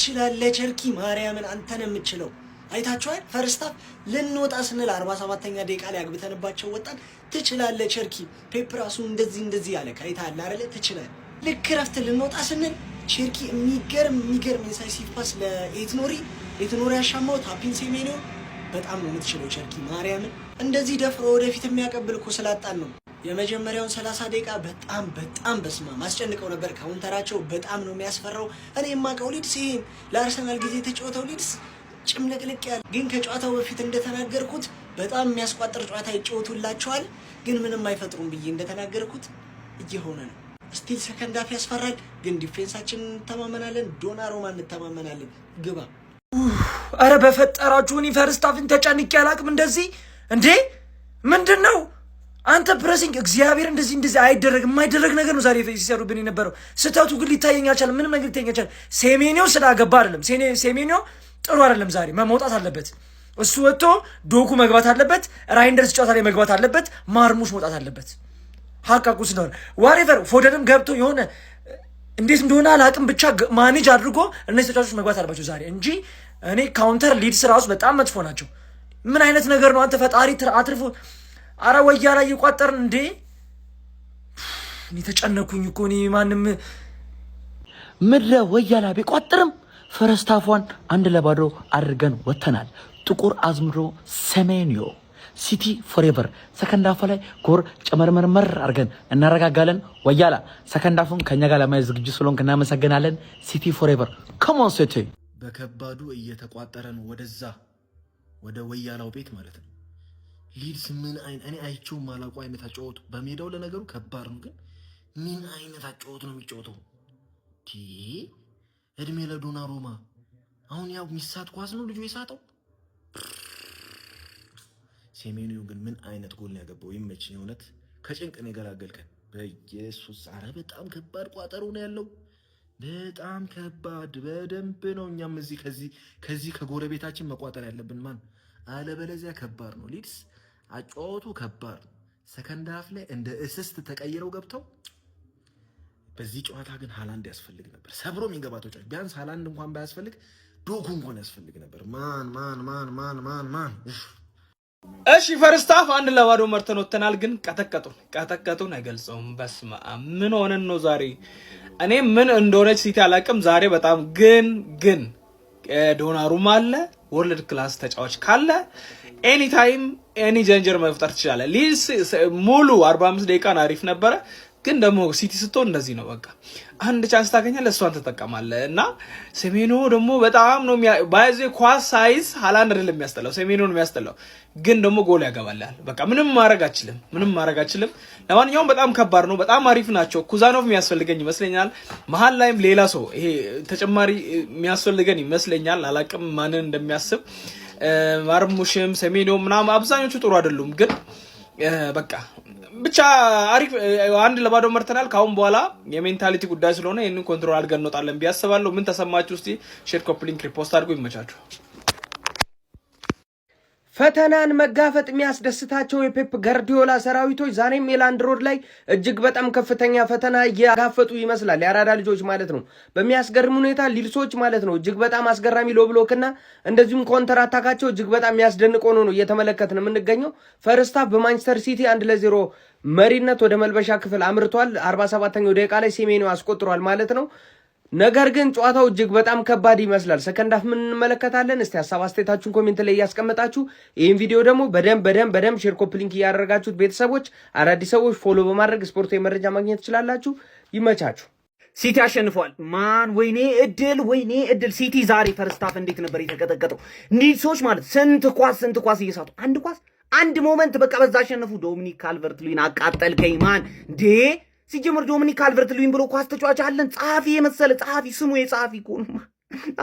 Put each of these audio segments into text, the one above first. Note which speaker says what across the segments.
Speaker 1: ትችላለህ ቸርኪ ማርያምን አንተን የምትችለው አይታችኋል። ፈርስት ሃፍ ልንወጣ ስንል 47ኛ ደቂቃ ላይ አግብተንባቸው ወጣን። ትችላለህ ቸርኪ ፔፕ ራሱ እንደዚህ ያለ ካይታል አይደለ? ትችላለህ። ልክ ረፍት ልንወጣ ስንል ቸርኪ የሚገርም ኢንሳይሲቭ ፓስ ለኤትኖሪ ያሻማው ታፒን ሴሜኒዮ በጣም ነው የምትችለው ቸርኪ ማርያምን። እንደዚህ ደፍሮ ወደፊት የሚያቀብል እኮ ስላጣን ነው። የመጀመሪያውን 30 ደቂቃ በጣም በስማ ማስጨንቀው ነበር። ካውንተራቸው በጣም ነው የሚያስፈራው። እኔ የማውቀው ሊድስ ይሄን ለአርሰናል ጊዜ የተጫወተው ሊድስ ጭምልቅልቅ ያለ ግን ከጨዋታው በፊት እንደተናገርኩት በጣም የሚያስቋጥር ጨዋታ ይጫወቱላቸዋል፣ ግን ምንም አይፈጥሩም ብዬ እንደተናገርኩት እየሆነ ነው። ስቲል ሰከንድ ሃፍ ያስፈራል፣ ግን ዲፌንሳችን እንተማመናለን። ዶናሩማ እንተማመናለን። ግባ።
Speaker 2: አረ በፈጠራችሁ እኔ ፈርስት ሃፍን ተጨንቄ አላቅም እንደዚህ እንዴ! ምንድነው አንተ ፕሬሲንግ እግዚአብሔር እንደዚህ አይደረግም። የማይደረግ ነገር ነው ዛሬ ሲሰሩብን የነበረው። ስህተቱ ግን ሊታየኝ አልቻለም። ምንም ነገር ሊታየኝ አልቻለም። ሴሜኒዮ ስላገባ አይደለም። ሴሜኒዮ ጥሩ አይደለም። ዛሬ መውጣት አለበት። እሱ ወጥቶ ዶኩ መግባት አለበት። ራይንደርስ ጨዋታ ላይ መግባት አለበት። ማርሙሽ መውጣት አለበት። ሀቃቁ ስለሆነ ዋሬቨር ፎደንም ገብቶ የሆነ እንዴት እንደሆነ አላቅም፣ ብቻ ማኔጅ አድርጎ እነዚህ ተጫዋቾች መግባት አለባቸው ዛሬ እንጂ እኔ ካውንተር ሊድስ ራሱ በጣም መጥፎ ናቸው። ምን አይነት ነገር ነው አንተ? ፈጣሪ አትርፎ አረ ወያ ላይ ይቋጠርን እንዴ! እኔ ተጨነኩኝ እኮ እኔ ማንም
Speaker 3: ምድረ ወያላ ቢቋጥርም ፈርስት ሃፏን 1-0 አድርገን ወተናል። ጥቁር አዝምሮ ሴሜኒዮ ሲቲ ፎሬቨር። ሰከንድ ሃፍ ላይ ጎር ጨመርመርመር አድርገን እናረጋጋለን። ወያላ ሰከንድ ሃፉን ከኛ ጋር ለማየት ዝግጁ ስለሆንክ እናመሰግናለን። ሲቲ ፎሬቨር ኮሞን ሲቲ።
Speaker 1: በከባዱ እየተቋጠረ ነው ወደ ወያላው ቤት ማለት ነው። ሊድስ ምን አይነት እኔ አይቼው ማላውቀው አይነት አጫወቱ። በሜዳው ለነገሩ ከባድ ነው፣ ግን ምን አይነት አጫወቱ ነው የሚጫወተው? እድሜ ለዶናሩማ። አሁን ያው ሚሳት ኳስ ነው ልጁ የሳተው። ሴሜኒዮ ግን ምን አይነት ጎል ነው ያገባው? ይመችኝ እውነት ከጭንቅ ነው የገላገልከን በኢየሱስ። አረ በጣም ከባድ ቋጠሮ ነው ያለው፣ በጣም ከባድ። በደንብ ነው እኛም ከዚህ ከጎረቤታችን መቋጠር ያለብን ማን አለበለዚያ ከባድ ነው። ሊድስ አጫወቱ ከባድ ነው። ሰከንድ ሃፍ ላይ እንደ እስስት ተቀይረው ገብተው በዚህ ጨዋታ ግን ሃላንድ ያስፈልግ ነበር። ሰብሮ የሚገባው ጨዋታ ቢያንስ ሃላንድ እንኳን ባያስፈልግ ዶኩ እንኳን ያስፈልግ ነበር። ማን
Speaker 4: እሺ ፈርስት ሃፍ 1-0 መርተን ወተናል። ግን ቀጠቀጡን አይገልጸውም። በስመ አብ ምን ሆነን ነው ዛሬ? እኔ ምን እንደሆነች ሲቲ አላውቅም ዛሬ በጣም ግን ዶናሩማ አለ ወርልድ ክላስ ተጫዋች ካለ ኤኒ ታይም ኤኒ ጀንጀር መፍጠር ትችላለህ። ሊድስ ሙሉ 45 ደቂቃን አሪፍ ነበረ፣ ግን ደግሞ ሲቲ ስትሆን እንደዚህ ነው። በቃ አንድ ቻንስ ታገኛለህ፣ እሷን ትጠቀማለህ። እና ሴሜኒዮ ደግሞ በጣም ነው ባይዜ ኳስ ሳይዝ ሃላንድ አይደለም የሚያስጠላው፣ ሴሜኒዮ ነው የሚያስጠላው። ግን ደግሞ ጎል ያገባልሃል። በቃ ምንም ማድረግ አችልም። ለማንኛውም በጣም ከባድ ነው። በጣም አሪፍ ናቸው። ኩዛኖቭ የሚያስፈልገኝ ይመስለኛል። መሀል ላይም ሌላ ሰው ይሄ ተጨማሪ የሚያስፈልገን ይመስለኛል። አላቅም ማንን እንደሚያስብ። ማርሙሽም ሴሜኒዮ ምናምን አብዛኞቹ ጥሩ አይደሉም፣ ግን በቃ ብቻ አሪፍ 1-0 መርተናል። ካሁን በኋላ የሜንታሊቲ ጉዳይ ስለሆነ ይሄንን ኮንትሮል አድርገን እንወጣለን ብዬ አስባለሁ። ምን ተሰማችሁ? እስቲ ሼር፣ ኮፒ ሊንክ፣ ሪፖስት አድርጉ። ይመቻችሁ።
Speaker 5: ፈተናን መጋፈጥ የሚያስደስታቸው የፔፕ ጋርዲዮላ ሰራዊቶች ዛሬም ኤላንድ ሮድ ላይ እጅግ በጣም ከፍተኛ ፈተና እያጋፈጡ ይመስላል። የአራዳ ልጆች ማለት ነው። በሚያስገርም ሁኔታ ሊድሶች ማለት ነው እጅግ በጣም አስገራሚ ሎ ብሎክና እንደዚሁም ኮንተር አታካቸው እጅግ በጣም የሚያስደንቅ ሆኖ ነው እየተመለከትን የምንገኘው። ፈርስት ሃፍ በማንቸስተር ሲቲ 1-0 መሪነት ወደ መልበሻ ክፍል አምርቷል። 47ኛው ደቂቃ ላይ ሴሜኒዮ አስቆጥሯል ማለት ነው። ነገር ግን ጨዋታው እጅግ በጣም ከባድ ይመስላል። ሰከንድ ሃፍ ምን እንመለከታለን? እስቲ ሐሳብ አስተያየታችሁን ኮሜንት ላይ እያስቀመጣችሁ ይህን ቪዲዮ ደግሞ በደንብ ሼር፣ ኮፒ ሊንክ እያደረጋችሁት ቤተሰቦች አዳዲስ ሰዎች ፎሎ በማድረግ ስፖርታዊ መረጃ ማግኘት ትችላላችሁ። ይመቻችሁ።
Speaker 6: ሲቲ አሸንፏል። ወይኔ እድል። ሲቲ ዛሬ ፈርስት ሃፍ እንዴት ነበር የተቀጠቀጠው? ኒድሶች ማለት ስንት ኳስ እየሳቱ አንድ ሞመንት በቃ በዛ አሸነፉ። ዶሚኒክ ካልቨርት-ሉዊን አቃጠልከኝ ማን እንዴ! ሲጀምር ዶሚኒክ ካልቨርት-ሉዊን ብሎ ኳስ ተጫዋች አለን። ጸሐፊ የመሰለ ጸሐፊ ስሙ የጸሐፊ እኮ ነው።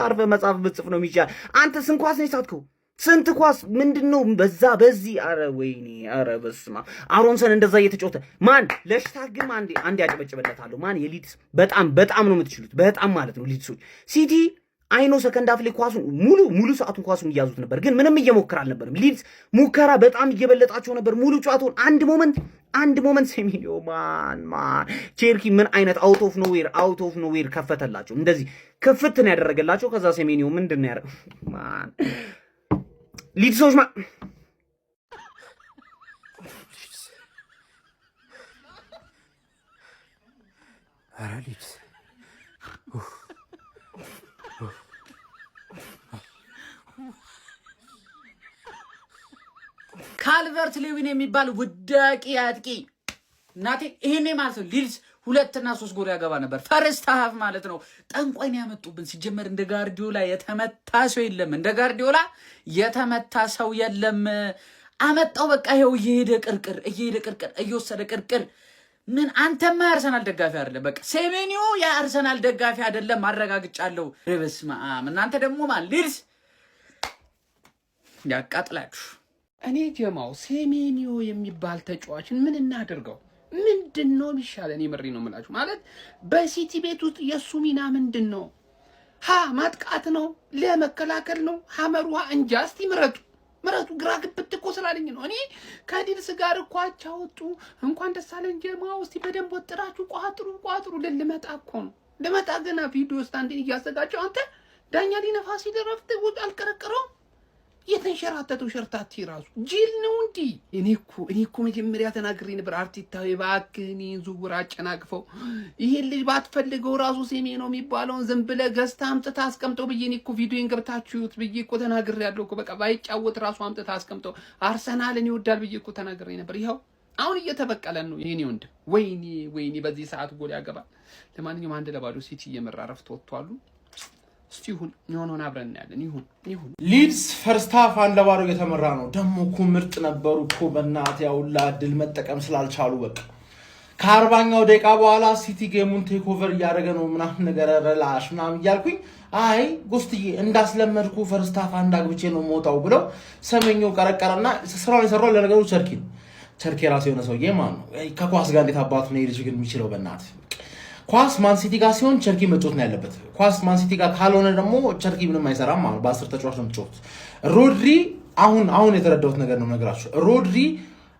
Speaker 6: አርፈ መጽሐፍ ብጽፍ ነው የሚሻል። አንተ ስንት ኳስ ነው የሳትከው? ስንት ኳስ ምንድነው? በዚህ አረ ወይኔ አረ በስማ አሮንሰን እንደዛ እየተጫወተ ማን ለሽታክ ግን አንዴ ያጨበጨበለታለሁ። ማን የሊድስ በጣም ነው የምትችሉት። በጣም ማለት ነው ሊድሶች። ሲቲ አይኖ ሰከንድ ሃፍ ላይ ኳሱን ሙሉ ሰዓቱን ኳሱን እያዙት ነበር፣ ግን ምንም እየሞከረ አልነበረም። ሊድስ ሙከራ በጣም እየበለጣቸው ነበር ሙሉ ጨዋታውን። አንድ ሞመንት ሴሜኒዮ ማን ቼርኪ ምን አይነት አውት ኦፍ ኖዌር ከፈተላቸው። እንደዚህ ክፍት ነው ያደረገላቸው። ከዛ ሴሜኒዮ ምንድን ነው ያደረገው? ማን ሊድሶች
Speaker 3: ኧረ ሊድስ
Speaker 2: ካልቨርት ሌዊን የሚባል ውዳቂ አጥቂ እናቴ ይሄኔ ማለት ነው ሊድስ 2 እና 3 ጎል ያገባ ነበር። ፈርስት ሃፍ ማለት ነው። ጠንቋይን ያመጡብን። ሲጀመር እንደ ጋርዲዮላ የተመታ ሰው የለም። እንደ ጋርዲዮላ የተመታ ሰው የለም። አመጣው በቃ ይሄው እየሄደ ቅርቅር እየወሰደ ቅርቅር። ምን አንተማ የአርሰናል ደጋፊ አይደለም። በቃ ሴሜኒዮ የአርሰናል ደጋፊ አይደለም። አረጋግጫለሁ። በስመ አብ። እናንተ ደግሞ ማለት ሊድስ ያቃጥላችሁ።
Speaker 5: እኔ ጀማው ሴሜኒዮ የሚባል ተጫዋችን ምን እናድርገው? ምንድነው የሚሻለን? የምሬ ነው የምላችሁ። ማለት በሲቲ ቤት ውስጥ የሱ ሚና ምንድነው? ማጥቃት ነው? ለመከላከል ነው? ሐመሩሃ እንጃ። እስቲ ምረጡ። ግራ ግብት እኮ ስላለኝ ነው። እኔ ከዲልስ ጋር እኮ አቻወጡ። እንኳን ደስ አለን ጀማው። እስቲ በደንብ ወጥራችሁ ቋጥሩ። ልመጣ እኮ ነው። ልመጣ ገና ቪዲዮ ስታንድ እያዘጋጀው አንተ ዳኛ ሊነፋ ሲል ረፍት ውጥ አልቀረቀረው የተንሸራተተው ሸርታቲ ራሱ ጂል ነው እንዲ። እኔ እኮ መጀመሪያ ተናግሬ ነበር። አርቴታው እባክህን ዝውውር አጨናቅፈው ይሄን ልጅ ባትፈልገው ራሱ ሴሜኒዮ የሚባለውን ዝም ብለህ ገዝተህ አምጥተህ አስቀምጠው ብዬ እኔ እኮ ቪዲዮን ገብታችሁት ብዬ እኮ ተናግሬያለሁ እኮ። በቃ ባይጫወት ራሱ አምጥተህ አስቀምጠው አርሰናልን ይወዳል ብዬ እኮ ተናግሬ ነበር። ይኸው አሁን እየተበቀለን ነው የኔ ወንድም። ወይኔ በዚህ ሰዓት ጎል ያገባል። ለማንኛውም 1-0 ሲቲ እየመራ ረፍት ወጥቷሉ። እስቲ ይሁን አብረን እናያለን። ይሁን
Speaker 3: ሊድስ ፈርስት ሃፍ 1-0 እየተመራ ነው። ደሞ እኮ ምርጥ ነበሩ እኮ በእናት ያውላ ድል መጠቀም ስላልቻሉ በቃ ከ40ኛው ደቂቃ በኋላ ሲቲ ጌሙን ቴክ ኦቨር እያደረገ ነው ምናምን ነገር ረላሽ ምናምን እያልኩኝ አይ ጎስትዬ እንዳስለመድኩ ፈርስት ሃፍ አንድ አግብቼ ነው የምወጣው ብለው ሰሜኒዮ ቀረቀረና ስራውን የሰራው ለነገሩ ቸርኪ ራሱ የሆነ ሰውዬ ማለት ነው። ከኳስ ጋር እንዴት አባቱ ነው ልጅ ግን የሚችለው በእናት ኳስ ማን ሲቲ ጋር ሲሆን ቸርኪ መጮት ነው ያለበት። ኳስ ማን ሲቲ ጋር ካልሆነ ደግሞ ቸርኪ ምንም አይሰራም ማለት በ10 ተጫዋች ነው የምትጮት። ሮድሪ አሁን የተረዳሁት ነገር ነው ነገራችሁ። ሮድሪ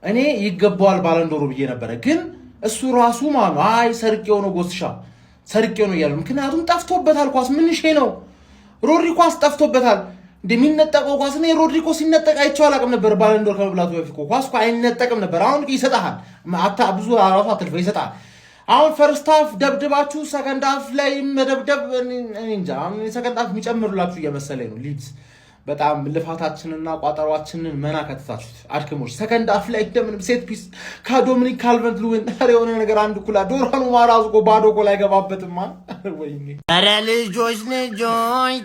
Speaker 3: እኔ ይገባዋል ባለንዶሩ ብዬ ነበረ፣ ግን እሱ ራሱ ማለት ነው አይ ሰርቄው ነው ጎስሻ ሰርቄው ነው እያሉ ምክንያቱም ጠፍቶበታል ኳስ። ምን ነው ሮድሪ ኳስ ጠፍቶበታል እንደሚነጠቀው ኳስ። እኔ ሮድሪ እኮ ሲነጠቅ አይቼው አላውቅም ነበር ባለንዶር ከመብላቱ በፊት ኳስ እኮ አይነጠቅም ነበር። አሁን ይሰጣል ብዙ ራሱ አትልፈ ይሰጣል። አሁን ፈርስት ሃፍ ደብድባችሁ ሰከንድ ሃፍ ላይ መደብደብ እንጃ። አሁን ሰከንድ ሃፍ የሚጨምሩላችሁ እየመሰለኝ ነው። ሊድስ በጣም ልፋታችንና ቋጠሯችንን መና ከተታችሁት አድክሞች። ሰከንድ ሃፍ ላይ እንደምንም ሴት ፒስ ከዶሚኒክ ካልቨርት ሉዊን የሆነ ነገር አንድ ኩላ ዶራኑ ማራዝ እኮ ባዶ ጎል አይገባበትም። ወይኔ
Speaker 7: ኧረ ልጆች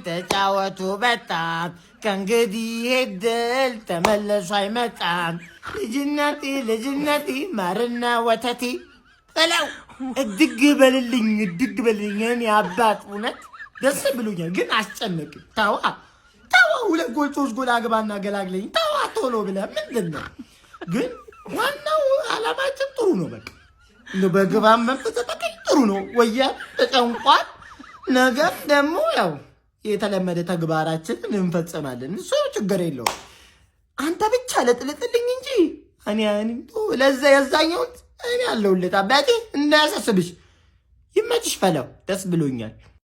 Speaker 7: ተጫወቱ በጣም ከእንግዲህ ድል ተመለሱ አይመጣም። ልጅነቴ ማርና ወተቴ በለው እድግ በልልኝ እኔ አባት እውነት ደስ ብሎኛል፣ ግን አስጨነቅ። ታዋ 2 ጎል 3 ጎል አግባና ገላግለኝ ታዋ ቶሎ ብለህ ምንድን ነው ግን ዋናው አላማችን ጥሩ ነው። በቃ እንደው በግባም መንፈስ በቃ ጥሩ ነው። ወያ ተጨንቋል። ነገር ደግሞ ያው የተለመደ ተግባራችንን እንፈጽማለን። እሱ ችግር የለውም። አንተ ብቻ ለጥልጥልኝ እንጂ እኔ ለዛ ያዛኛው እኔ አለሁልህ አባቴ እንዳያሳስብሽ። ይመችሽ ፈለው ደስ ብሎኛል።